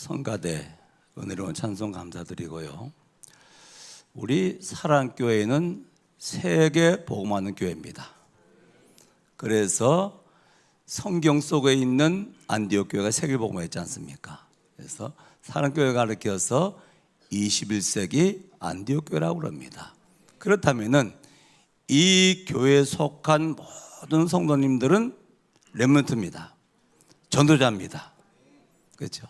성가대 은혜로운 찬송 감사드리고요. 우리 사랑교회는 세계 복음하는 교회입니다. 그래서 성경 속에 있는 안디옥 교회가 세계 복음했지 않습니까? 그래서 사랑교회가 가르쳐서 21세기 안디옥 교회라고 그럽니다. 그렇다면은 이 교회에 속한 모든 성도님들은 렘넌트입니다. 전도자입니다. 그렇죠?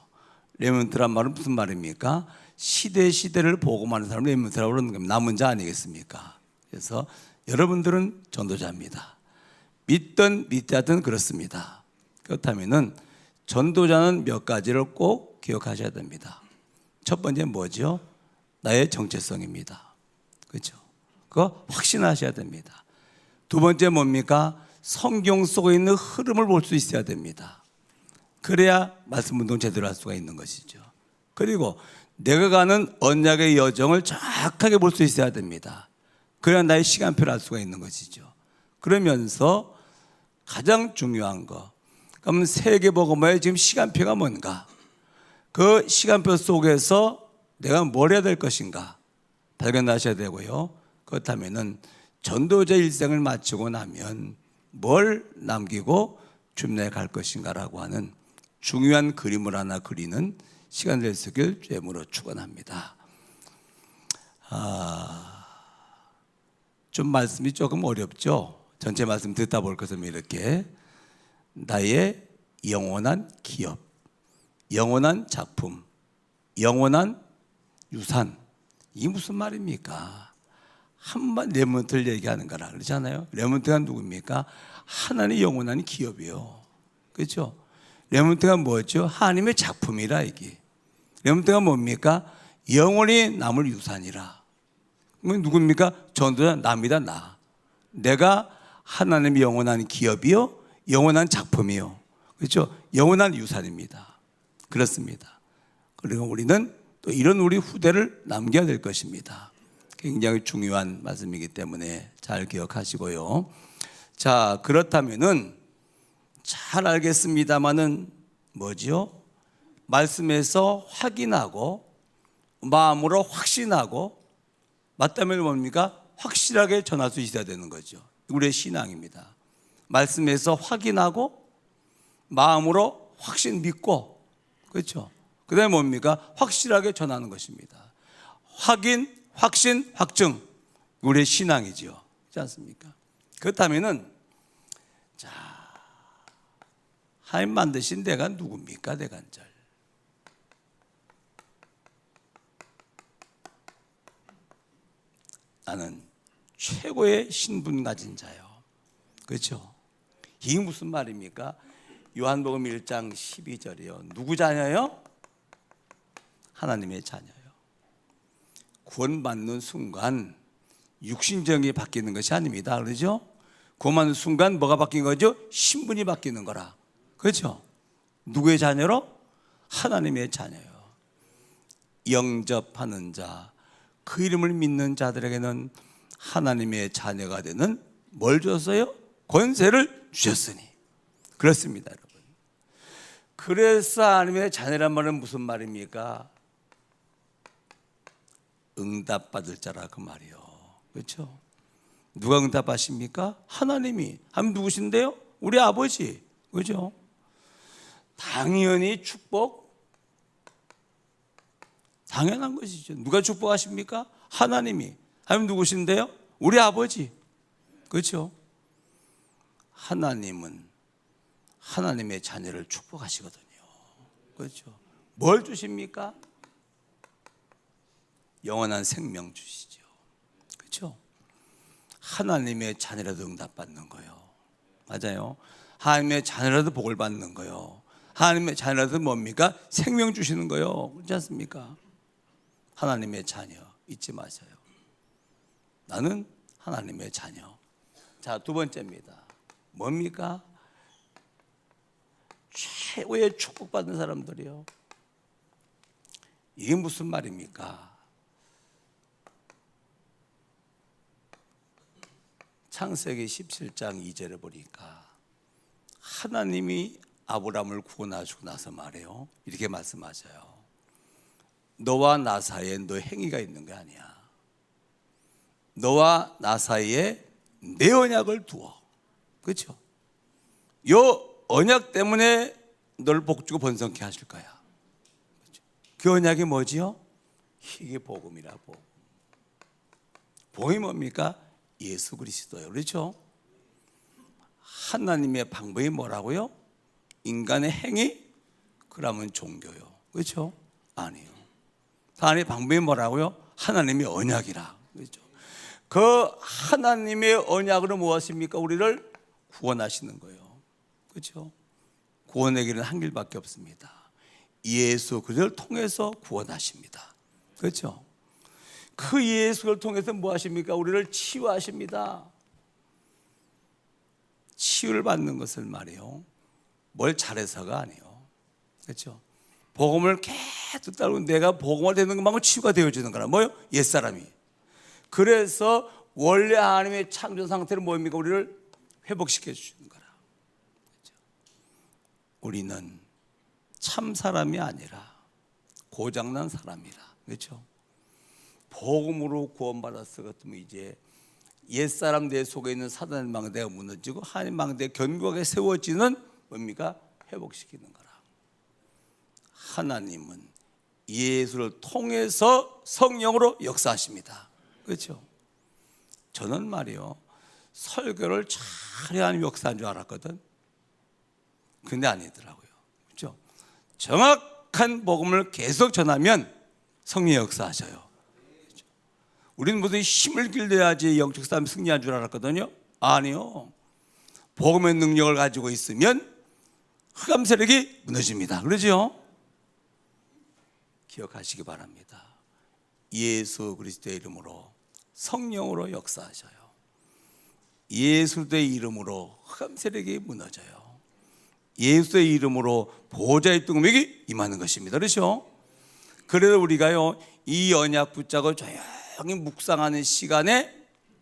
렘넌트란 말은 무슨 말입니까? 시대를 복음하는 사람을 렘넌트라고 그러는 겁니다. 남은 자 아니겠습니까? 그래서 여러분들은 전도자입니다. 믿든 믿지 않든 그렇습니다. 그렇다면은 전도자는 몇 가지를 꼭 기억하셔야 됩니다. 첫 번째 뭐죠? 나의 정체성입니다. 그렇죠? 그거 확신하셔야 됩니다. 두 번째 뭡니까? 성경 속에 있는 흐름을 볼 수 있어야 됩니다. 그래야 말씀 운동 제대로 할 수가 있는 것이죠. 그리고 내가 가는 언약의 여정을 정확하게 볼 수 있어야 됩니다. 그래야 나의 시간표를 알 수가 있는 것이죠. 그러면서 가장 중요한 거, 그럼 세계복음화의 지금 시간표가 뭔가? 그 시간표 속에서 내가 뭘 해야 될 것인가 발견하셔야 되고요. 그렇다면은 전도자 일생을 마치고 나면 뭘 남기고 줌내에 갈 것인가라고 하는 중요한 그림을 하나 그리는 시간 될 수 있길 주님으로 축원합니다. 좀 말씀이 조금 어렵죠? 전체 말씀 듣다 볼 것은 이렇게 나의 영원한 기업, 영원한 작품, 영원한 유산, 이게 무슨 말입니까? 한번 렘넌트를 얘기하는 거라 그러잖아요. 렘넌트가 누굽니까? 하나님의 영원한 기업이요. 그렇죠? 렘넌트가 뭐죠? 하나님의 작품이라 이게. 렘넌트가 뭡니까? 영원히 남을 유산이라. 누굽니까? 전도자 남이다 나. 내가 하나님의 영원한 기업이요, 영원한 작품이요. 그렇죠? 영원한 유산입니다. 그렇습니다. 그리고 우리는 또 이런 우리 후대를 남겨야 될 것입니다. 굉장히 중요한 말씀이기 때문에 잘 기억하시고요. 자, 그렇다면은 잘 알겠습니다만은 뭐죠? 말씀에서 확인하고 마음으로 확신하고 맞다면 뭡니까? 확실하게 전할 수 있어야 되는 거죠. 우리의 신앙입니다. 말씀에서 확인하고 마음으로 확신 믿고, 그렇죠? 그 다음에 뭡니까? 확실하게 전하는 것입니다. 확인, 확신, 확증, 우리의 신앙이죠. 그렇지 않습니까? 그렇다면은 자, 하나님 만드신 내가 누굽니까? 대간절. 나는 최고의 신분 가진 자요. 그렇죠? 이게 무슨 말입니까? 요한복음 1장 12절이요. 누구 자녀요? 하나님의 자녀요. 구원받는 순간 육신정이 바뀌는 것이 아닙니다. 그렇죠? 구원받는 순간 뭐가 바뀐 거죠? 신분이 바뀌는 거라. 그렇죠? 누구의 자녀로? 하나님의 자녀요. 영접하는 자, 그 이름을 믿는 자들에게는 하나님의 자녀가 되는 뭘 줬어요? 권세를 주셨으니. 그렇습니다, 여러분. 그래서 하나님의 자녀란 말은 무슨 말입니까? 응답받을 자라 그 말이요. 그렇죠? 누가 응답하십니까? 하나님이. 하면 누구신데요? 우리 아버지. 그렇죠? 당연히 축복. 당연한 것이죠. 누가 축복하십니까? 하나님이. 하면 누구신데요? 우리 아버지. 그렇죠? 하나님은 하나님의 자녀를 축복하시거든요. 그렇죠? 뭘 주십니까? 영원한 생명 주시죠. 그렇죠? 하나님의 자녀라도 응답받는 거요. 맞아요. 하나님의 자녀라도 복을 받는 거요. 하나님의 자녀라도 뭡니까? 생명 주시는 거요. 그렇지 않습니까? 하나님의 자녀 잊지 마세요. 나는 하나님의 자녀. 자, 두 번째입니다. 뭡니까? 최고의 축복받는 사람들이요. 이게 무슨 말입니까? 창세기 17장 2절에 보니까 하나님이 아브라함을 구원하시고 나서 말해요. 이렇게 말씀하셔요. 너와 나 사이에 너의 행위가 있는 게 아니야. 너와 나 사이에 내 언약을 두어. 그렇죠? 요 언약 때문에 너를 복주고 번성케 하실 거야. 그렇죠? 그 언약이 뭐지요? 이게 복음이라. 복음. 복음이 뭡니까? 예수 그리스도예요. 그렇죠? 하나님의 방법이 뭐라고요? 인간의 행위? 그러면 종교요. 그렇죠? 아니요. 하나님의 방법이 뭐라고요? 하나님의 언약이라. 그렇죠? 그 하나님의 언약으로 무엇입니까? 우리를 구원하시는 거예요. 그렇죠? 구원의 길은 한 길밖에 없습니다. 예수 그리스도를 통해서 구원하십니다. 그렇죠? 그 예수를 통해서 뭐 하십니까? 우리를 치유하십니다. 치유를 받는 것을 말이에요. 뭘 잘해서가 아니에요. 그렇죠? 복음을 계속 따르고 내가 복음을 되는 것만큼 치유가 되어지는 거라. 뭐요? 옛사람이. 그래서 원래 하나님의 창조 상태는 뭐입니까? 우리를 회복시켜 주시는 거라. 그렇죠? 우리는 참 사람이 아니라 고장난 사람이라. 그렇죠? 복음으로 구원받았을 것 같으면 이제 옛사람 내 속에 있는 사단의 망대가 무너지고 하나님 망대가 견고하게 세워지는 뭡니까? 회복시키는 거라. 하나님은 예수를 통해서 성령으로 역사하십니다. 그렇죠? 저는 말이요, 설교를 잘해야 하는 역사인 줄 알았거든. 근데 아니더라고요. 그렇죠? 정확한 복음을 계속 전하면 성령이 역사하셔요. 그렇죠? 우리는 무슨 힘을 길러야지 영적 싸움이 승리한 줄 알았거든요. 아니요. 복음의 능력을 가지고 있으면 흑암 세력이 무너집니다. 그러죠? 기억하시기 바랍니다. 예수 그리스도의 이름으로 성령으로 역사하셔요. 예수의 이름으로 흑암 세력이 무너져요. 예수의 이름으로 보호자의 뜬금이 임하는 것입니다. 그렇죠? 그래서 우리가요, 이 언약 붙잡고 조용히 묵상하는 시간에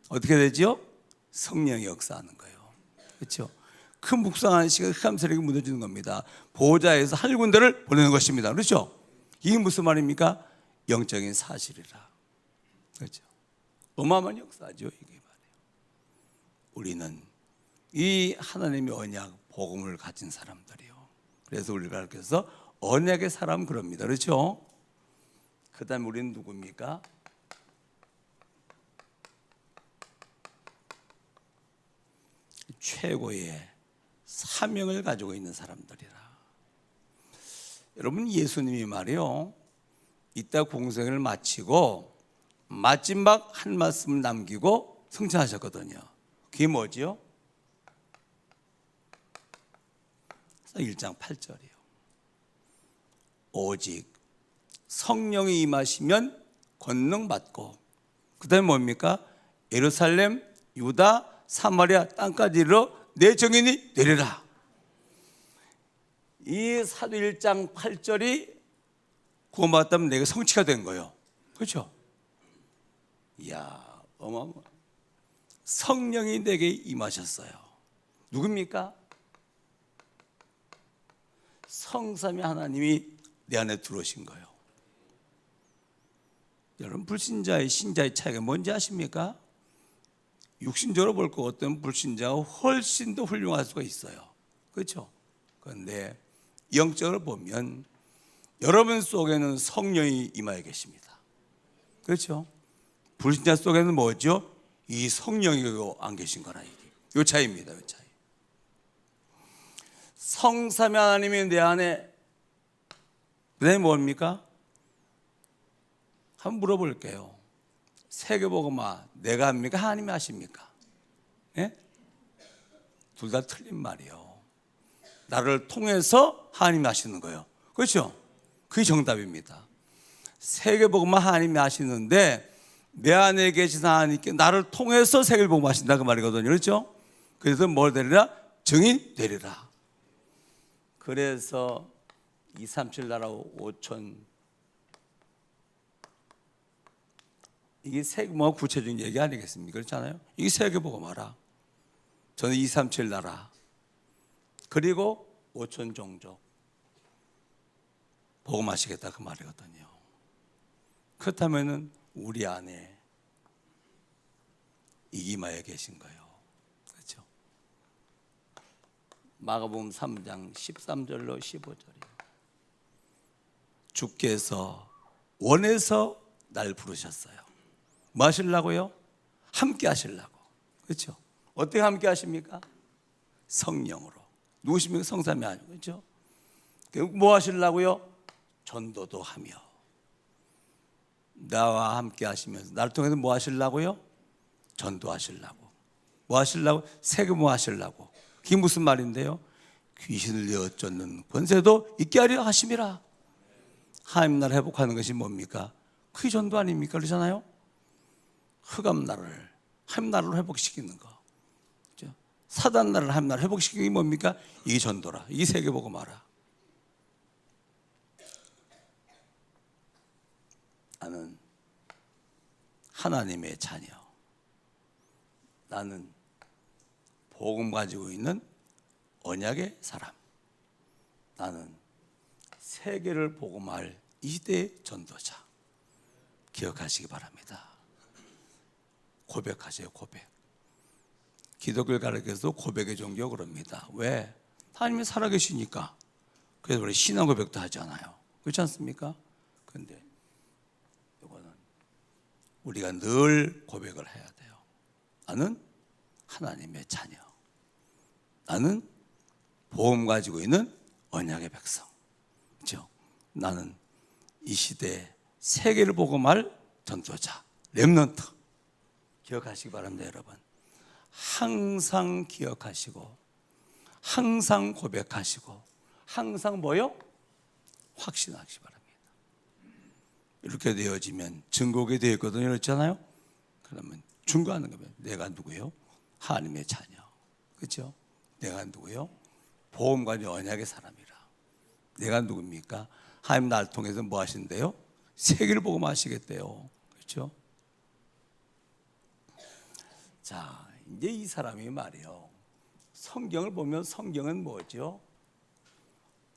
어떻게 되죠? 성령이 역사하는 거예요. 그렇죠? 그 묵상하는 시간에 흑암 세력이 무너지는 겁니다. 보호자에서 한 군데를 보내는 것입니다. 그렇죠? 이게 무슨 말입니까? 영적인 사실이라. 그렇죠? 어마어마한 역사죠. 이게 말이에요. 우리는 이 하나님의 언약 복음을 가진 사람들이요. 그래서 우리가 그래서 언약의 사람 그럽니다. 그렇죠? 그다음에 우리는 누굽니까? 최고의 사명을 가지고 있는 사람들이라. 여러분, 예수님이 말이요, 이따 공생을 마치고 마지막 한 말씀을 남기고 승천하셨거든요. 그게 뭐지요? 1장 8절이요. 오직 성령이 임하시면 권능 받고, 그 다음에 뭡니까? 예루살렘, 유다, 사마리아 땅까지 이르러 내 정인이 되리라. 이 사도 1장 8절이 구원받았다면 내가 성취가 된 거예요. 그렇죠? 이야, 어마어마. 성령이 내게 임하셨어요. 누굽니까? 성삼위 하나님이 내 안에 들어오신 거예요. 여러분, 불신자의 신자의 차이가 뭔지 아십니까? 육신적으로 볼 것 어떤 불신자가 훨씬 더 훌륭할 수가 있어요. 그렇죠? 그런데 영적으로 보면 여러분 속에는 성령이 임하여 계십니다. 그렇죠? 불신자 속에는 뭐죠? 이 성령이 안 계신 거라. 이게 이 차이입니다. 이 차이. 성삼위 하나님이 내 안에, 그다음에 뭡니까? 한번 물어볼게요. 세계복음화 내가 합니까? 하나님이 하십니까? 예? 둘 다 틀린 말이에요. 나를 통해서 하나님이 하시는 거예요. 그렇죠? 그게 정답입니다. 세계복음화 하나님이 하시는데 내 안에 계신 하나님께 나를 통해서 세계복음화 하신다 그 말이거든요. 그렇죠? 그래서 뭘 되리라? 증인 되리라. 그래서 237 나라 5천, 이게 세계복음화 구체적인 얘기 아니겠습니까? 그렇잖아요. 이게 세계복음화라. 저는 237 나라 그리고 5천 종족 복음하시겠다 그 말이거든요. 그렇다면은 우리 안에 이기마에 계신 거예요. 그렇죠? 마가복음 3장 13절로 15절이요. 주께서 원해서 날 부르셨어요. 뭐 하시려고요? 함께 하시려고. 그렇죠? 어떻게 함께 하십니까? 성령으로. 누구십니까? 성삼위 아니고. 그렇죠? 뭐 하시려고요? 전도도 하며. 나와 함께 하시면서 나를 통해서 뭐 하시려고요? 전도하시려고. 뭐 하시려고? 세금 하시려고. 그게 무슨 말인데요? 귀신을 내어쫓는 권세도 있게 하려 하심이라. 하나님 나라 회복하는 것이 뭡니까? 그게 전도 아닙니까? 그러잖아요. 흑암 나라를 하나님 나라로 회복시키는 거. 그렇죠? 사단 나라를 하나님 나라로 회복시키는 게 뭡니까? 이게 전도라. 이게 세계복음화라. 나는 하나님의 자녀. 나는 복음 가지고 있는 언약의 사람. 나는 세계를 복음할 이 시대의 전도자. 기억하시기 바랍니다. 고백하세요. 고백. 기독교를 가르쳐서 고백의 종교 그럽니다. 왜? 하나님이 살아계시니까. 그래서 우리 신앙 고백도 하잖아요. 그렇지 않습니까? 그런데 이거는 우리가 늘 고백을 해야 돼요. 나는 하나님의 자녀. 나는 복음 가지고 있는 언약의 백성. 그렇죠? 나는 이 시대에 세계를 복음할 전도자, 렘넌트. 기억하시기 바랍니다, 여러분. 항상 기억하시고, 항상 고백하시고, 항상 뭐요? 확신하시기 바랍니다. 이렇게 되어지면 증거가 되었거든요, 그렇잖아요. 그러면 증거하는 거면 내가 누구요? 하나님의 자녀. 그렇죠? 내가 누구요? 보험과 언약의 사람이라. 내가 누굽니까? 하나님 나를 통해서 뭐 하신대요? 세계를 보고 마시겠대요. 그렇죠? 자, 이제 이 사람이 말이요. 성경을 보면 성경은 뭐죠?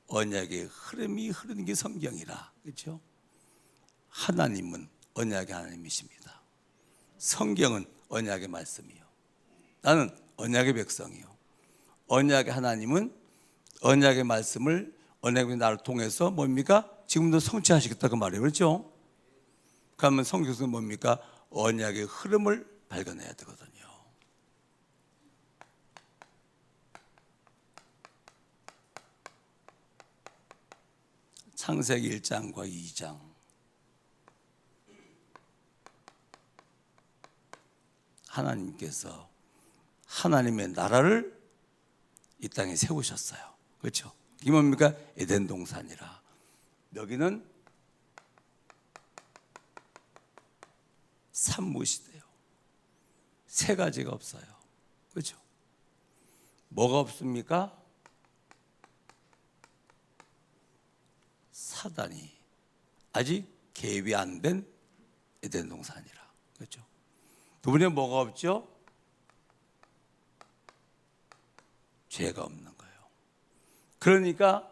언약의 흐름이 흐르는 게 성경이라. 그렇죠? 하나님은 언약의 하나님이십니다. 성경은 언약의 말씀이요. 나는 언약의 백성이요. 언약의 하나님은 언약의 말씀을 언약의 나를 통해서 뭡니까? 지금도 성취하시겠다고 말이에요. 그렇죠? 그러면 성경에서 뭡니까? 언약의 흐름을 발견해야 되거든요. 창세기 1장과 2장. 하나님께서 하나님의 나라를 이 땅에 세우셨어요. 그렇죠? 이게 뭡니까? 에덴 동산이라. 여기는 산무시대요. 세 가지가 없어요. 그렇죠? 뭐가 없습니까? 사단이 아직 개입이 안 된 에덴 동산이라. 그렇죠? 두 번째 뭐가 없죠? 죄가 없는 거예요. 그러니까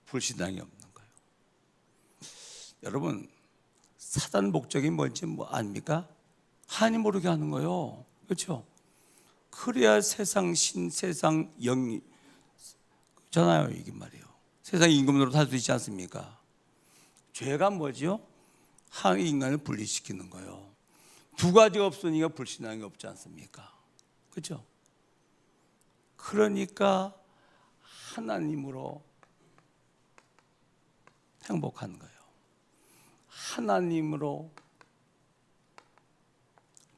불신앙이 없는 거예요. 여러분, 사단 목적이 뭔지 뭐 아닙니까? 하나님 모르게 하는 거예요. 그렇죠? 그래야 세상 신, 세상 영 잖아요, 이게 말이에요. 세상 임금으로 살 수 있지 않습니까? 죄가 뭐죠? 한 인간을 분리시키는 거예요. 두 가지가 없으니까 불신앙이 없지 않습니까? 그렇죠? 그러니까 하나님으로 행복하는 거예요. 하나님으로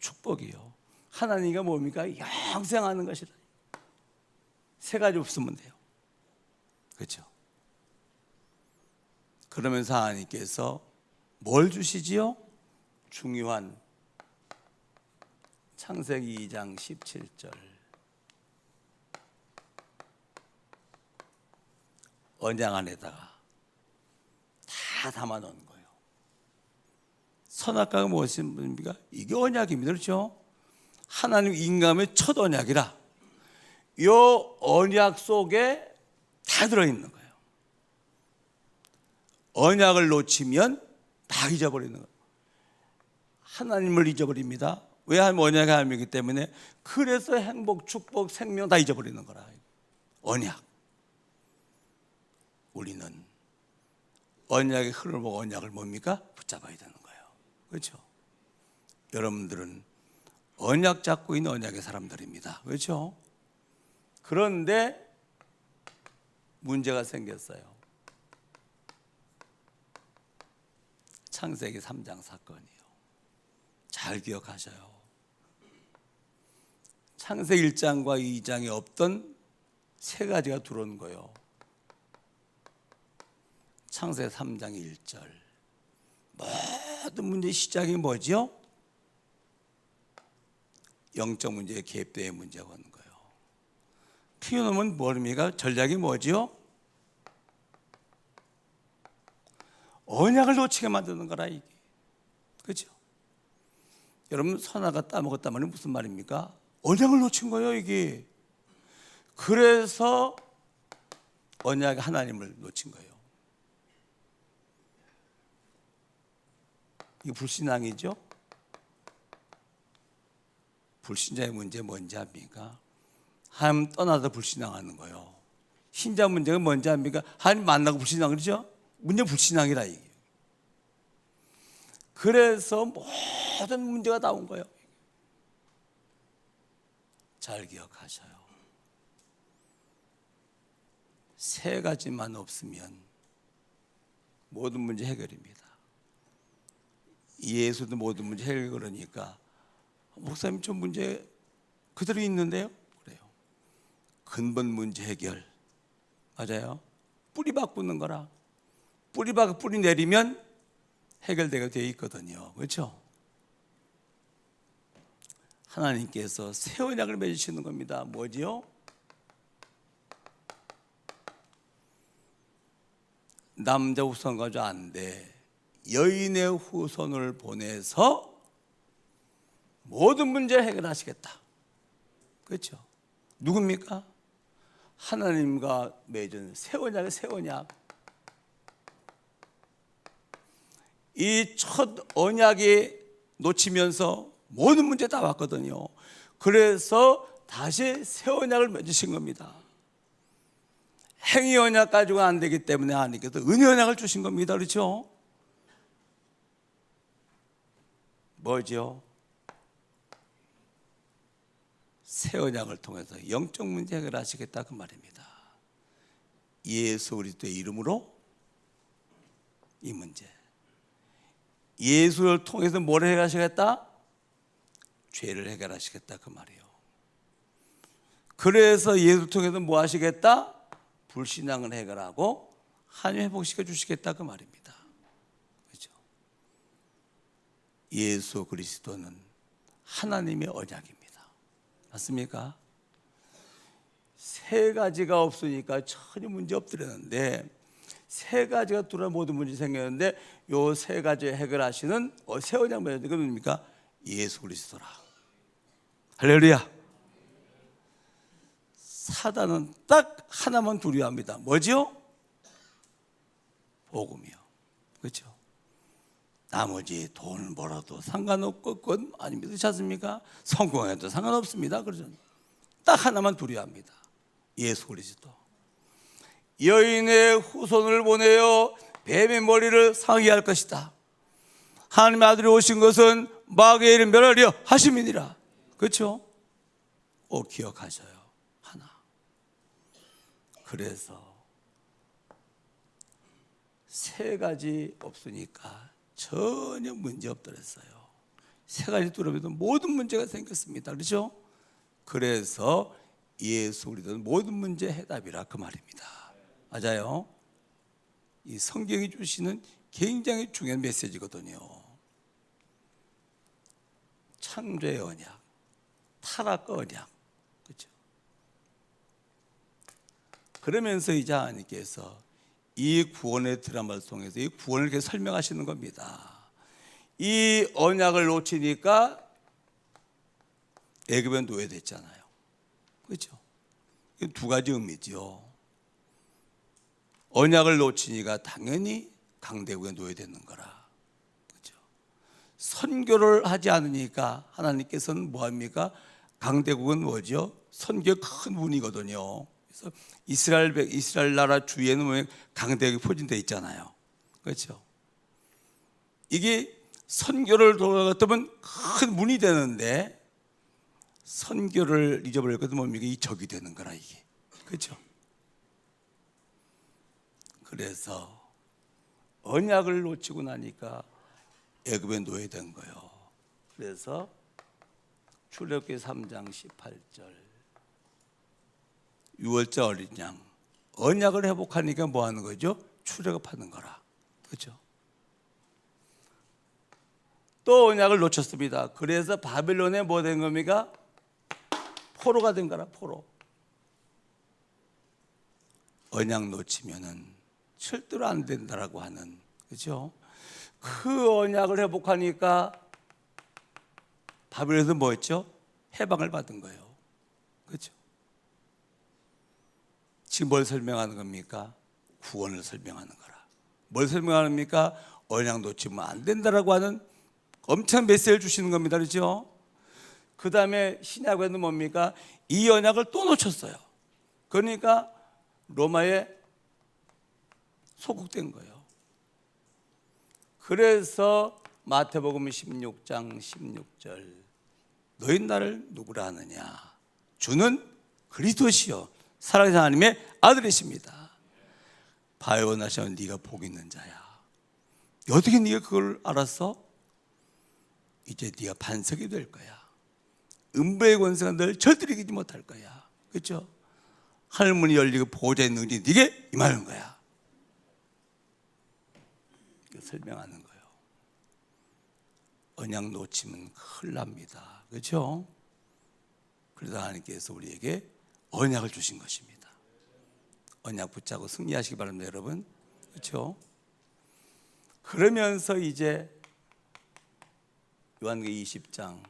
축복이요. 하나님이 뭡니까? 영생하는 것이라. 세 가지 없으면 돼요. 그렇죠? 그러면서 하나님께서 뭘 주시지요? 중요한 창세기 2장 17절. 언약 안에다가 다 담아 놓은 거예요. 선악과가 무엇입니까? 이게 언약입니다. 그렇죠? 하나님 인간의 첫 언약이라. 이 언약 속에 다 들어있는 거예요. 언약을 놓치면 다 잊어버리는 거예요. 하나님을 잊어버립니다. 왜? 하나님 언약의 하나님이기 때문에. 그래서 행복, 축복, 생명 다 잊어버리는 거라. 언약. 우리는 언약의 흐름을 보고 언약을 뭡니까? 붙잡아야 되는 거예요. 그렇죠? 여러분들은 언약 잡고 있는 언약의 사람들입니다. 그렇죠? 그런데 문제가 생겼어요. 창세기 3장 사건이요. 잘 기억하셔요. 창세기 1장과 2장에 없던 세 가지가 들어온 거예요. 창세기 3장 1절. 모든 문제의 시작이 뭐죠? 영적 문제의 개입대의 문제가 오는 거예요. 피우놈은 뭐입니까? 전략이 뭐죠? 언약을 놓치게 만드는 거라 이게. 그렇죠? 여러분 선아가 따먹었단 말이 무슨 말입니까? 언약을 놓친 거예요 이게. 그래서 언약의 하나님을 놓친 거예요. 이게 불신앙이죠? 불신자의 문제 뭔지 압니까? 하나님 떠나서 불신앙하는 거예요. 신자 문제가 뭔지 압니까? 하나님 만나고 불신앙, 그렇죠? 문제 불신앙이라 이게. 그래서 모든 문제가 나온 거예요. 잘 기억하셔요. 세 가지만 없으면 모든 문제 해결입니다. 예수도 모든 문제 해결. 그러니까 목사님 좀 문제 그대로 있는데요? 그래요. 근본 문제 해결. 맞아요. 뿌리 바꾸는 거라. 뿌리 내리면 해결되게 되어 있거든요. 그렇죠? 하나님께서 새 언약을 맺으시는 겁니다. 뭐지요? 남자 후손 가지고 안 돼. 여인의 후손을 보내서 모든 문제를 해결하시겠다. 그렇죠? 누굽니까? 하나님과 맺은 새 언약의 새 언약. 이 첫 언약이 놓치면서 모든 문제 다 왔거든요. 그래서 다시 새 언약을 맺으신 겁니다. 행위 언약 가지고 안 되기 때문에 하나님께서 은혜 언약을 주신 겁니다. 그렇죠? 뭐죠? 새 언약을 통해서 영적 문제 해결하시겠다 그 말입니다. 예수 그리스도의 이름으로 이 문제. 예수를 통해서 뭘 해결하시겠다? 죄를 해결하시겠다 그 말이에요. 그래서 예수를 통해서 뭐 하시겠다? 불신앙을 해결하고 하나님 회복시켜 주시겠다 그 말입니다. 그렇죠? 예수 그리스도는 하나님의 언약입니다. 맞습니까? 세 가지가 없으니까 전혀 문제 없더랬는데 세 가지가 들어야 모든 문제 생겼는데 요 세 가지 해결하시는 새 언약 맺는 게 뭡니까? 예수 그리스도라. 할렐루야. 사단은 딱 하나만 두려워합니다. 뭐지요? 복음이요. 그렇죠? 나머지 돈을 벌어도 상관없고 그건 아닙니다. 그렇지 않습니까? 성공해도 상관없습니다. 그러죠? 딱 하나만 두려워합니다. 예수 그리스도. 여인의 후손을 보내어 뱀의 머리를 상하게 할 것이다. 하나님의 아들이 오신 것은 마귀의 일을 멸하려 하심이니라. 그렇죠? 꼭 기억하셔요. 하나. 그래서 세 가지 없으니까 전혀 문제 없더랬어요. 세 가지 뚫으면 모든 문제가 생겼습니다. 그렇죠? 그래서 예수 그리스도는 모든 문제 해답이라 그 말입니다. 맞아요. 이 성경이 주시는 굉장히 중요한 메시지거든요. 창조의 언약, 타락의 언약, 그렇죠? 그러면서 이제 하나님께서 이 구원의 드라마를 통해서 이 구원을 이렇게 설명하시는 겁니다. 이 언약을 놓치니까 애굽에 노예됐잖아요. 그렇죠? 두 가지 의미죠. 언약을 놓치니까 당연히 강대국에 놓여야 되는 거라. 그렇죠? 선교를 하지 않으니까 하나님께서는 뭐합니까? 강대국은 뭐죠? 선교의 큰 문이거든요. 그래서 이스라엘 나라 주위에는 왜 강대국이 포진되어 있잖아요. 그렇죠? 이게 선교를 돌아갔다면 큰 문이 되는데 선교를 잊어버렸거든 뭡니까? 이 적이 되는 거라 이게. 그렇죠? 그래서 언약을 놓치고 나니까 애굽에 놓여야 된 거예요. 그래서 출애굽기 3장 18절 유월절 어린 양 언약을 회복하니까 뭐 하는 거죠? 출애굽하는 거라. 그렇죠? 또 언약을 놓쳤습니다. 그래서 바빌론에 뭐 된 겁니까? 포로가 된 거라. 포로. 언약 놓치면은 절대로 안 된다라고 하는, 그렇죠? 그 언약을 회복하니까 바벨론에서 뭐였죠? 해방을 받은 거예요. 그렇죠? 지금 뭘 설명하는 겁니까? 구원을 설명하는 거라. 뭘 설명합니까? 언약 놓치면 안 된다라고 하는 엄청난 메시지를 주시는 겁니다. 그렇죠? 그 다음에 신약에는 뭡니까? 이 언약을 또 놓쳤어요. 그러니까 로마에 소국된 거예요. 그래서 마태복음 16장 16절 너희 나를 누구라 하느냐? 주는 그리스도시요 살아계신 하나님의 아들이십니다. 바요나시오 네가 복 있는 자야. 어떻게 네가 그걸 알았어? 이제 네가 반석이 될 거야. 음부의 권세가 널 절대로 이기지 못할 거야. 그렇죠? 하늘문이 열리고 보호자의 능력이 네게 임하는 거야. 설명하는 거예요. 언약 놓치면 큰일 납니다. 그렇죠? 그래서 하나님께서 우리에게 언약을 주신 것입니다. 언약 붙잡고 승리하시기 바랍니다, 여러분. 그렇죠? 그러면서 이제 요한계시록 20장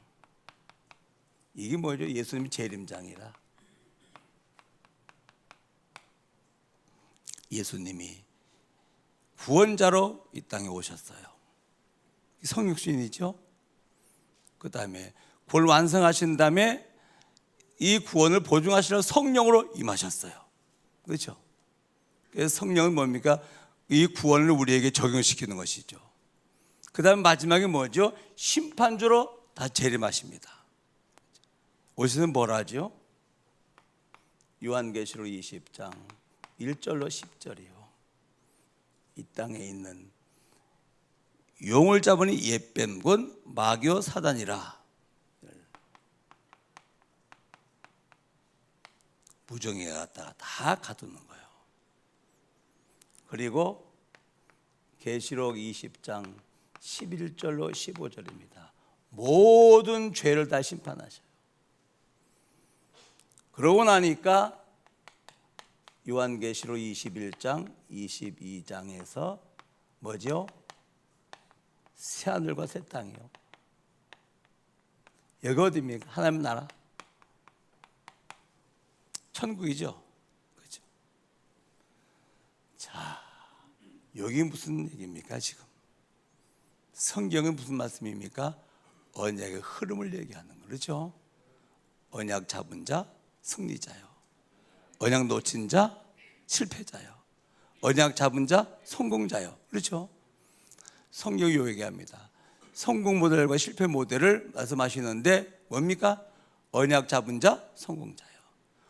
이게 뭐죠? 예수님이 재림장이라. 예수님이 구원자로 이 땅에 오셨어요. 성육신이죠. 그 다음에 구원을 완성하신 다음에 이 구원을 보증하시려고 성령으로 임하셨어요. 그렇죠? 그래서 성령은 뭡니까? 이 구원을 우리에게 적용시키는 것이죠. 그 다음 마지막에 뭐죠? 심판주로 다 재림하십니다. 오시는 뭐라 하죠? 요한계시록 20장 1절로 10절이요. 이 땅에 있는 용을 잡으니 옛뱀군 마귀와 사단이라. 무정에 갖다가 다 가두는 거예요. 그리고 계시록 20장 11절로 15절입니다. 모든 죄를 다 심판하셔요. 그러고 나니까 요한계시록 21장 22장에서 뭐죠? 새하늘과 새 땅이요. 여기 어디입니까? 하나님 나라 천국이죠. 그렇죠? 자, 여기 무슨 얘기입니까 지금? 성경은 무슨 말씀입니까? 언약의 흐름을 얘기하는 거, 그렇죠? 언약 잡은 자 승리자요. 언약 놓친 자 실패자요. 언약 잡은 자 성공자요. 그렇죠? 성경이 요 얘기합니다. 성공 모델과 실패 모델을 말씀하시는데 뭡니까? 언약 잡은 자 성공자요.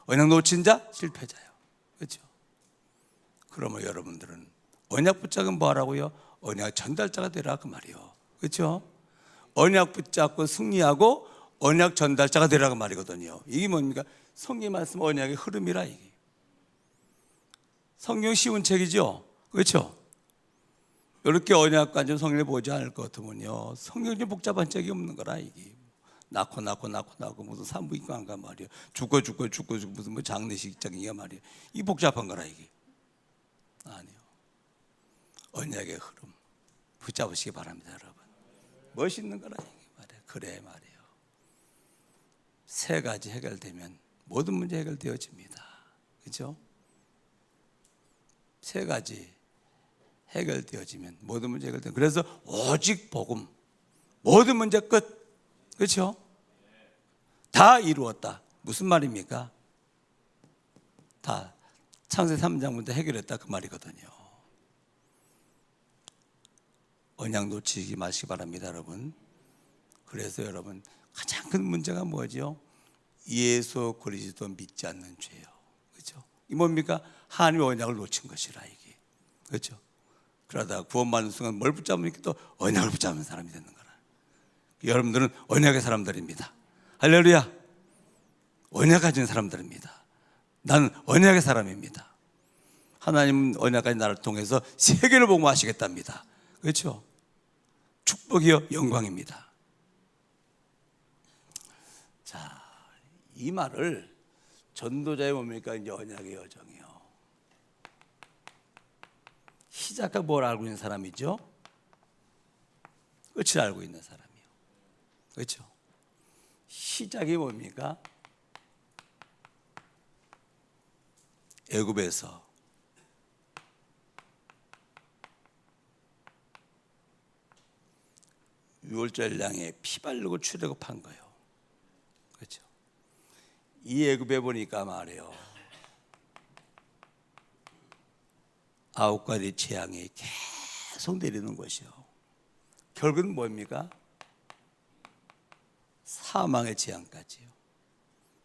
언약 놓친 자 실패자요. 그렇죠? 그러면 여러분들은 언약 붙잡은 뭐 하라고요? 언약 전달자가 되라 그 말이요. 그렇죠? 언약 붙잡고 승리하고 언약 전달자가 되라고 말이거든요. 이게 뭡니까? 성경 말씀 언약의 흐름이라 이게. 성경 쉬운 책이죠. 그렇죠? 이렇게 언약까지 성경을 보지 않을 것 같으면요, 성경이 복잡한 책이 없는 거라 이게. 낳고 무슨 산부인과인가 말이야. 죽고 무슨 뭐 장례식장이야 말이야. 이 복잡한 거라 이게. 아니요. 언약의 흐름 붙잡으시기 바랍니다, 여러분. 멋있는 거라 이게 말이야. 그래 말이에요. 세 가지 해결되면 모든 문제 해결되어집니다. 그렇죠? 세 가지 해결되어지면 모든 문제 해결돼. 그래서 오직 복음, 모든 문제 끝. 그렇죠? 다 이루었다. 무슨 말입니까? 다 창세기 3장부터 해결했다 그 말이거든요. 언약 놓치지 마시기 바랍니다, 여러분. 그래서 여러분 가장 큰 문제가 뭐죠? 예수 그리스도 믿지 않는 죄요. 그렇죠? 이 뭡니까? 하나님의 언약을 놓친 것이라 이게. 그렇죠? 그러다 구원받는 순간 뭘 붙잡으니까 또 언약을 붙잡는 사람이 되는 거라. 여러분들은 언약의 사람들입니다. 할렐루야. 언약 가진 사람들입니다. 나는 언약의 사람입니다. 하나님은 언약 가진 나를 통해서 세계를 복음화하시겠답니다. 그렇죠? 축복이요 영광입니다. 자, 이 말을 전도자의 뭡니까? 이제 언약의 여정이요. 시작과 뭘 알고 있는 사람이죠? 끝을 알고 있는 사람이요. 그렇죠? 시작이 뭡니까? 애굽에서 유월절 양에 피 바르고 출애굽한 거예요. 그렇죠? 이 애굽에 보니까 말이에요. 9가지 재앙이 계속 내리는 것이요. 결국은 뭡니까? 사망의 재앙까지요.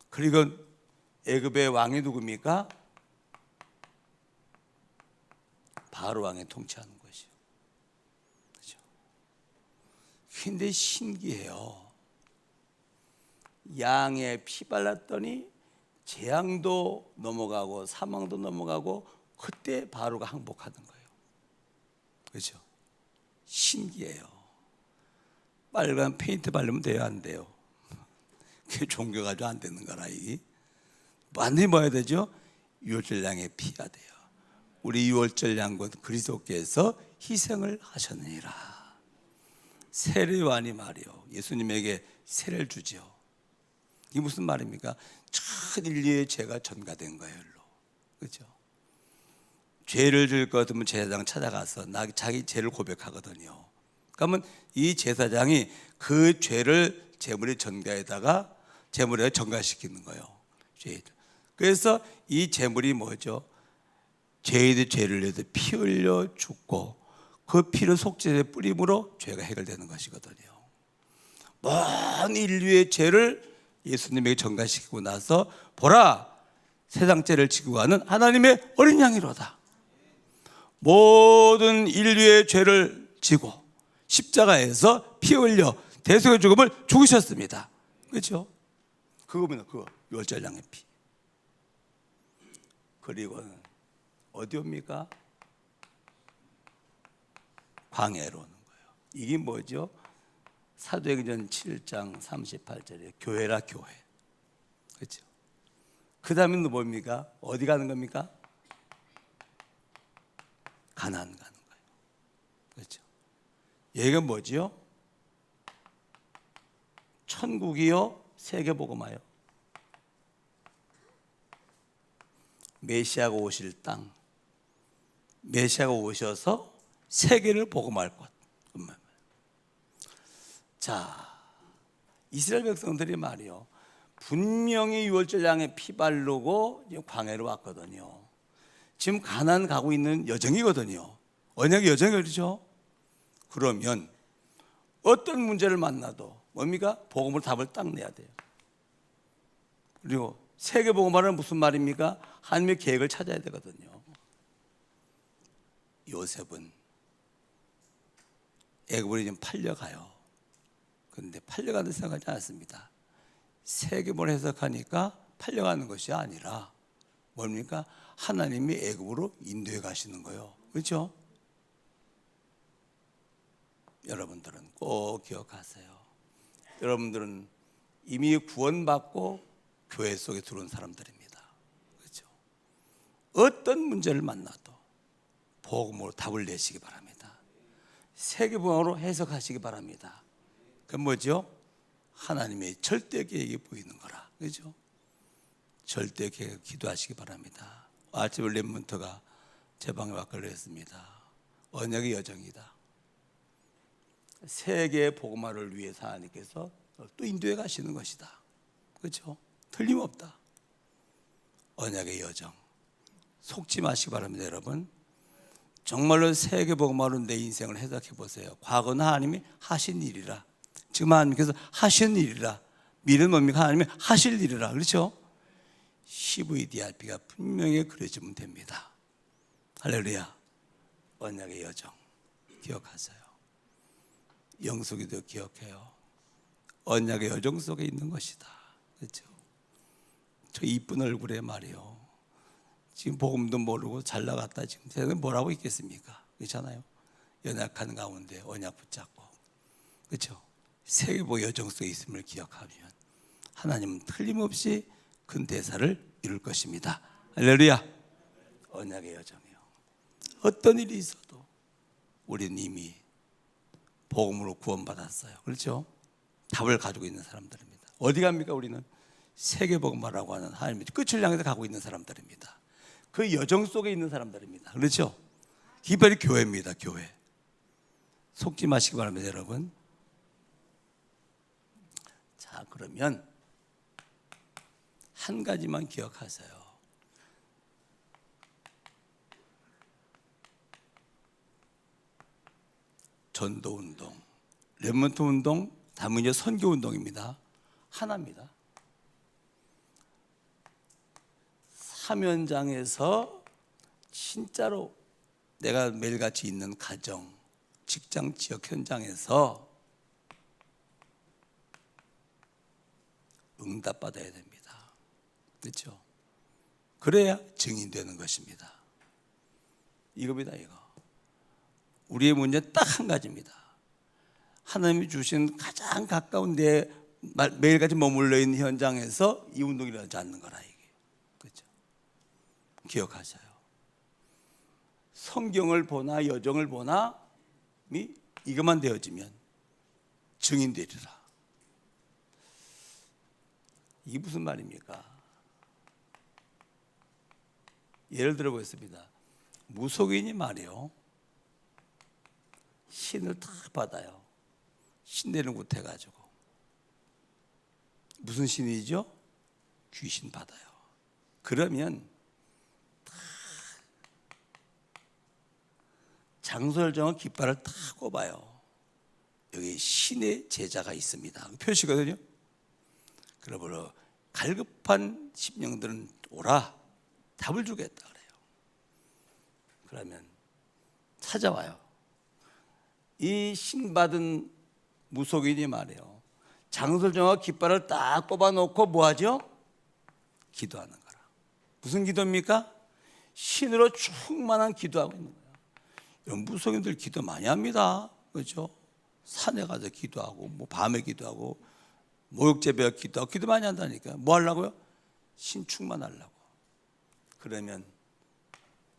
그리고 애굽의 왕이 누굽니까? 바로 왕이 통치하는 것이요. 그렇죠? 근데 신기해요. 양에 피 발랐더니 재앙도 넘어가고 사망도 넘어가고 그때 바로가 항복하는 거예요. 그렇죠? 신기해요. 빨간 페인트 바르면 돼요, 안 돼요? 그게 종교가지고 안 되는 거라. 이 완전히 뭐 해야 되죠? 유월절 양의 피가 돼요. 우리 유월절 양은 그리스도께서 희생을 하셨느니라. 세례요한이 말이요, 예수님에게 세례를 주지요. 이게 무슨 말입니까? 전 인류의 죄가 전가된 거예요. 그렇죠? 죄를 질 것 같으면 제사장 찾아가서 자기 죄를 고백하거든요. 그러면 이 제사장이 그 죄를 제물의 전가에다가 제물에 전가시키는 거예요. 그래서 이 제물이 뭐죠? 죄의 죄를 위해서 피 흘려 죽고 그 피를 속죄의 뿌림으로 죄가 해결되는 것이거든요. 먼 인류의 죄를 예수님에게 전가시키고 나서 보라, 세상 죄를 지고 가는 하나님의 어린 양이로다. 모든 인류의 죄를 지고 십자가에서 피 흘려 대속의 죽음을 죽으셨습니다. 그렇죠? 그겁니다. 그거 유월절 양의 피. 그리고는 어디 옵니까? 광야로 오는 거예요. 이게 뭐죠? 사도행전 7장 38절에 교회라 교회. 그렇죠? 그 다음에는 뭡니까? 어디 가는 겁니까? 가나안 가는 거예요. 그렇죠? 얘가 뭐지요? 천국이요, 세계복음화요. 메시아가 오실 땅, 메시아가 오셔서 세계를 복음할 것. 자, 이스라엘 백성들이 말이요, 분명히 유월절 양에 피 바르고 광야로 왔거든요. 지금 가나안 가고 있는 여정이거든요. 언약의 여정이죠. 그러면 어떤 문제를 만나도 뭡니까? 복음으로 답을 딱 내야 돼요. 그리고 세계 복음화는 무슨 말입니까? 하나님의 계획을 찾아야 되거든요. 요셉은 애굽으로 지금 팔려가요. 그런데 팔려가는 생각하지 않았습니다. 세계복음을 해석하니까 팔려가는 것이 아니라 뭡니까? 하나님이 애굽으로 인도해 가시는 거예요. 그렇죠? 여러분들은 꼭 기억하세요. 여러분들은 이미 구원받고 교회 속에 들어온 사람들입니다. 그렇죠? 어떤 문제를 만나도 복음으로 답을 내시기 바랍니다. 세계복음으로 해석하시기 바랍니다. 그건 뭐죠? 하나님의 절대 계획이 보이는 거라. 그렇죠? 절대 계획 기도하시기 바랍니다. 아침 렘먼트가 제 방에 와끌려 했습니다. 언약의 여정이다. 세계의 복음화를 위해서 하나님께서 또 인도해 가시는 것이다. 그렇죠? 틀림없다. 언약의 여정. 속지 마시기 바랍니다, 여러분. 정말로 세계 복음화로 내 인생을 해석해 보세요. 과거는 하나님이 하신 일이라, 지금 하나님께서 하신 일이라, 미래는 뭡니까? 하나님이 하실 일이라. 그렇죠? CVDRP가 분명히 그려지면 됩니다. 할렐루야. 언약의 여정 기억하세요. 영숙이도 기억해요. 언약의 여정 속에 있는 것이다. 그렇죠? 저 이쁜 얼굴에 말이요, 지금 복음도 모르고 잘 나갔다 지금 세상에 뭐라고 있겠습니까? 그렇잖아요. 연약한 가운데 언약 붙잡고, 그렇죠? 세계복 여정 속에 있음을 기억하면 하나님은 틀림없이 큰 대사를 이룰 것입니다. 할렐루야. 언약의 여정이요. 어떤 일이 있어도 우리는 이미 복음으로 구원받았어요. 그렇죠? 답을 가지고 있는 사람들입니다. 어디 갑니까? 우리는 세계복음화라고 하는 하나님의 끝을 향해서 가고 있는 사람들입니다. 그 여정 속에 있는 사람들입니다. 그렇죠? 기별이 교회입니다. 교회. 속지 마시기 바랍니다, 여러분. 자, 그러면 한 가지만 기억하세요. 전도운동, 렘넌트 운동, 다음은 선교운동입니다. 하나입니다. 사면장에서 진짜로 내가 매일같이 있는 가정, 직장, 지역 현장에서 응답받아야 됩니다. 그렇죠? 그래야 증인되는 것입니다. 이겁니다, 이거. 우리의 문제 딱 한 가지입니다. 하나님이 주신 가장 가까운 데 매일같이 머물러 있는 현장에서 이 운동이 일어나지 않는 거라, 이게. 그렇죠? 기억하셔요. 성경을 보나 여정을 보나 이것만 되어지면 증인되리라. 이게 무슨 말입니까? 예를 들어 보겠습니다. 무속인이 말이요, 신을 다 받아요. 신내는 곳 해가지고. 무슨 신이죠? 귀신 받아요. 그러면 장설정은 깃발을 다 꼽아요. 여기 신의 제자가 있습니다. 표시거든요. 그러므로 갈급한 심령들은 오라, 답을 주겠다 그래요. 그러면 찾아와요. 이 신받은 무속인이 말이에요, 장설정과 깃발을 딱 꼽아놓고 뭐하죠? 기도하는 거라. 무슨 기도입니까? 신으로 충만한 기도하고 있는 거예요. 여러분, 무속인들 기도 많이 합니다. 그렇죠? 산에 가서 기도하고, 뭐 밤에 기도하고, 모욕제배역 기도하고, 기도 많이 한다니까요. 뭐 하려고요? 신 충만하려고. 그러면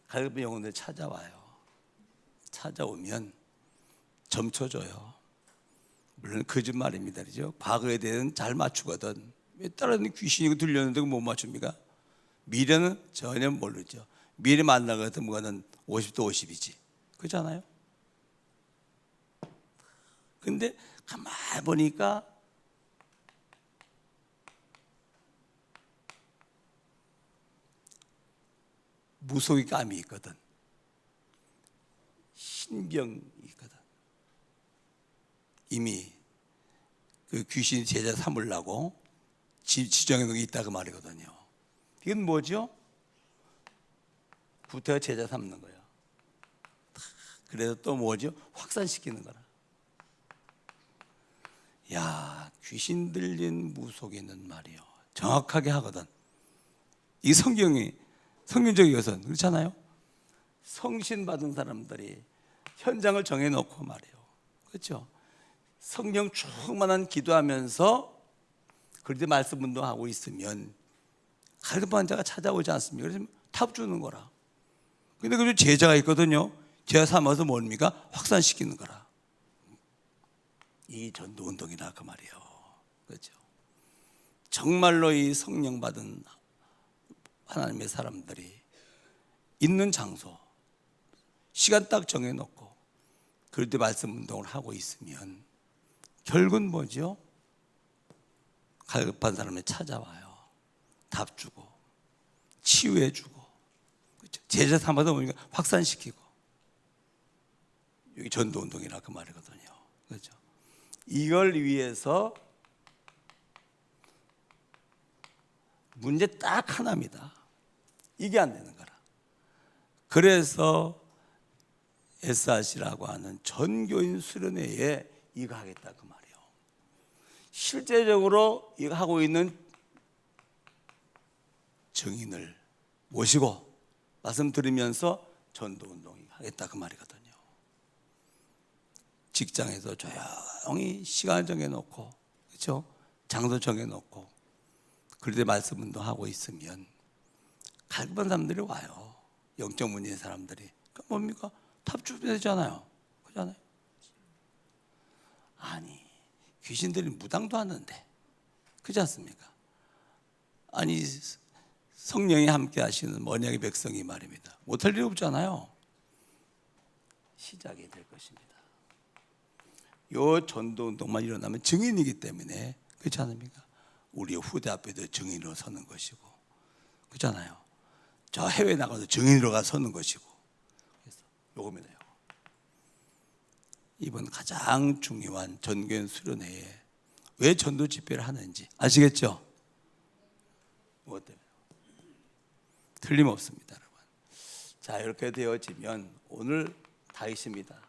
갈급한 영혼들 찾아와요. 찾아오면 점쳐줘요. 물론 거짓말입니다. 그죠? 과거에 대해서는 잘 맞추거든. 다른 귀신이고 들렸는데 못 맞춥니까? 미래는 전혀 모르죠. 미래 만나거든 뭐는 50도 50이지. 그렇잖아요? 근데 가만히 보니까 무속의 감이 있거든. 신병이 있거든. 이미 그 귀신 제자 삼으려고 지정해 놓은 게 있다 그 말이거든요. 이건 뭐죠? 구태가 제자 삼는 거예요. 그래서 또 뭐죠? 확산시키는 거라. 야, 귀신 들린 무속인은 말이요, 정확하게 하거든. 이 성경이 성경적이어서 그렇잖아요. 성신 받은 사람들이 현장을 정해놓고 말이요, 그렇죠? 성령 충만한 기도하면서 그런데 말씀 운동하고 있으면 갈급한 자가 찾아오지 않습니까? 그래서 탑 주는 거라. 근데 그 제자가 있거든요. 제자 삼아서 뭡니까? 확산시키는 거라. 이 전도 운동이라 그 말이에요. 그렇죠? 정말로 이 성령 받은 하나님의 사람들이 있는 장소, 시간 딱 정해놓고 그럴 때 말씀 운동을 하고 있으면 결국은 뭐죠? 갈급한 사람이 찾아와요. 답 주고 치유해 주고, 그렇죠? 제자 삼아서 보니까 확산시키고. 여기 전도 운동이라 그 말이거든요. 그렇죠? 이걸 위해서 문제 딱 하나입니다. 이게 안 되는 거라. 그래서 SRC라고 하는 전교인 수련회에 이거 하겠다 그 말이에요. 실제적으로 이거 하고 있는 증인을 모시고 말씀드리면서 전도운동 하겠다 그 말이거든요. 직장에서 조용히 시간을 정해놓고, 그렇죠? 장소 정해놓고 그럴 때 말씀운동 하고 있으면 갈급한 사람들이 와요. 영적 문제인 사람들이. 그러니까 뭡니까? 답 주면 되잖아요. 그렇잖아요. 아니, 귀신들이 무당도 하는데, 그렇지 않습니까? 아니, 성령이 함께 하시는 언약의 백성이 말입니다. 못할 일 없잖아요. 시작이 될 것입니다. 요 전도운동만 일어나면 증인이기 때문에, 그렇지 않습니까? 우리 후대 앞에도 증인으로 서는 것이고, 그렇잖아요. 저 해외 나가서 증인으로 가 서는 것이고. 그래서 요겁니다. 이번 가장 중요한 전교인 수련회에 왜 전도 집회를 하는지 아시겠죠? 무엇 때문에? 틀림없습니다, 여러분. 자, 이렇게 되어지면 오늘 다윗입니다.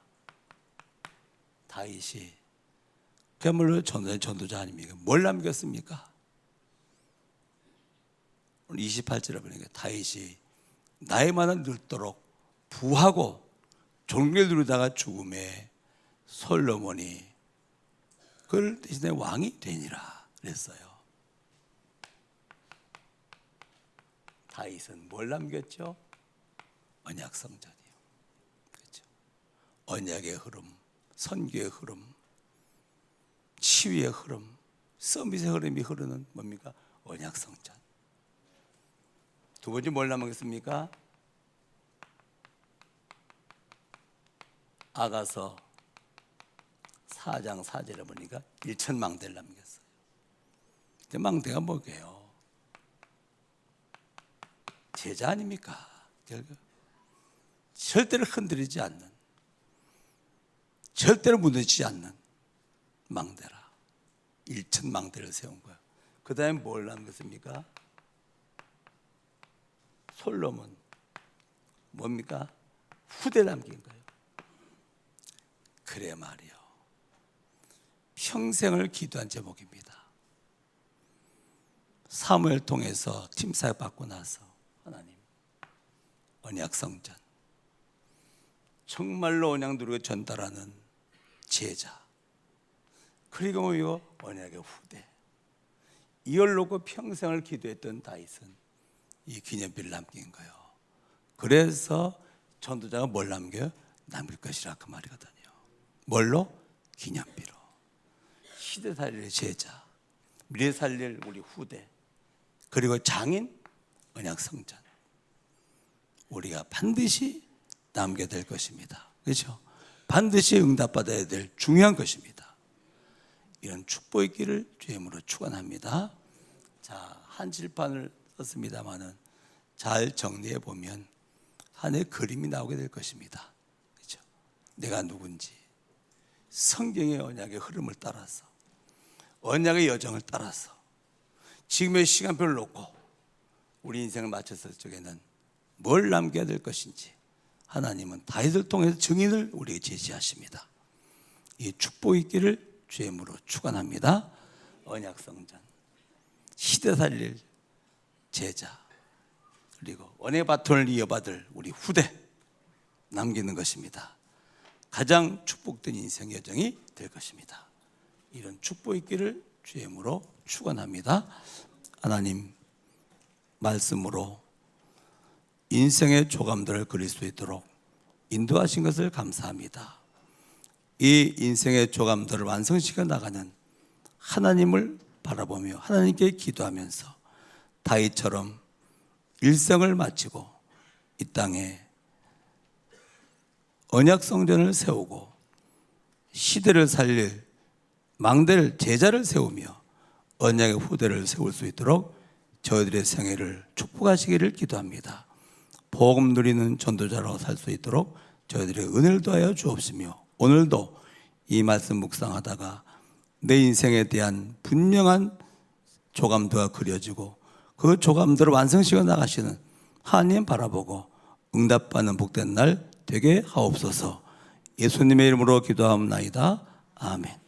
다윗이 그야말로 전도자 아닙니까? 뭘 남겼습니까? 오늘 28절에 보니까 다윗이 나이만은 늙도록 부하고 종기를 누리다가 죽음에 솔로몬이 그를 대신에 왕이 되니라 그랬어요. 다윗은 뭘 남겼죠? 언약 성전이요. 그렇죠? 언약의 흐름, 선교의 흐름, 치유의 흐름, 서밋의 흐름이 흐르는 뭡니까? 언약 성전. 두 번째 뭘 남겼습니까? 아가서 4장 4절에 보니까 1천 망대를 남겼어요. 근데 망대가 뭐게요? 제자 아닙니까? 절대로 흔들리지 않는, 절대로 무너지지 않는 망대라. 1천 망대를 세운 거예요. 그 다음에 뭘 남겼습니까? 솔로몬 뭡니까? 후대 남긴 거예요. 그래 말이요. 평생을 기도한 제목입니다. 사무엘 통해서 팀사역 받고 나서 하나님 언약 성전, 정말로 언약 누리고 전달하는 제자, 그리고 이거 언약의 후대, 이걸 놓고 평생을 기도했던 다윗은 이 기념비를 남긴 거예요. 그래서 전도자가 뭘 남겨요? 남길 것이라 그 말이거든요. 뭘로? 기념비로. 시대 살릴 제자, 미래 살릴 우리 후대, 그리고 장인 언약 성전, 우리가 반드시 남겨야 될 것입니다. 그렇죠? 반드시 응답받아야 될 중요한 것입니다. 이런 축복의 길을 주임으로 축원합니다. 자, 한칠판을 썼습니다만은 잘 정리해 보면 하나의 그림이 나오게 될 것입니다. 그렇죠? 내가 누군지 성경의 언약의 흐름을 따라서, 언약의 여정을 따라서 지금의 시간표를 놓고 우리 인생을 맞췄을 적에는 뭘 남겨야 될 것인지 하나님은 다윗을 통해서 증인을 우리에게 제시하십니다. 이 축복이 있기를 주임으로 축원합니다. 언약 성전, 시대 살릴 제자, 그리고 언의 바톤을 이어받을 우리 후대 남기는 것입니다. 가장 축복된 인생 여정이 될 것입니다. 이런 축복 있기를 주임으로 축원합니다. 하나님 말씀으로 인생의 조감들을 그릴 수 있도록 인도하신 것을 감사합니다. 이 인생의 조감들을 완성시켜 나가는 하나님을 바라보며 하나님께 기도하면서 다윗처럼 일생을 마치고 이 땅에 언약 성전을 세우고 시대를 살릴 망대를 제자를 세우며 언약의 후대를 세울 수 있도록 저희들의 생애를 축복하시기를 기도합니다. 복음 누리는 전도자로 살 수 있도록 저희들의 은혜를 더하여 주옵시며 오늘도 이 말씀 묵상하다가 내 인생에 대한 분명한 조감도가 그려지고 그 조감도를 완성시켜 나가시는 하나님 바라보고 응답받는 복된 날 되게 하옵소서. 예수님의 이름으로 기도하옵나이다. 아멘.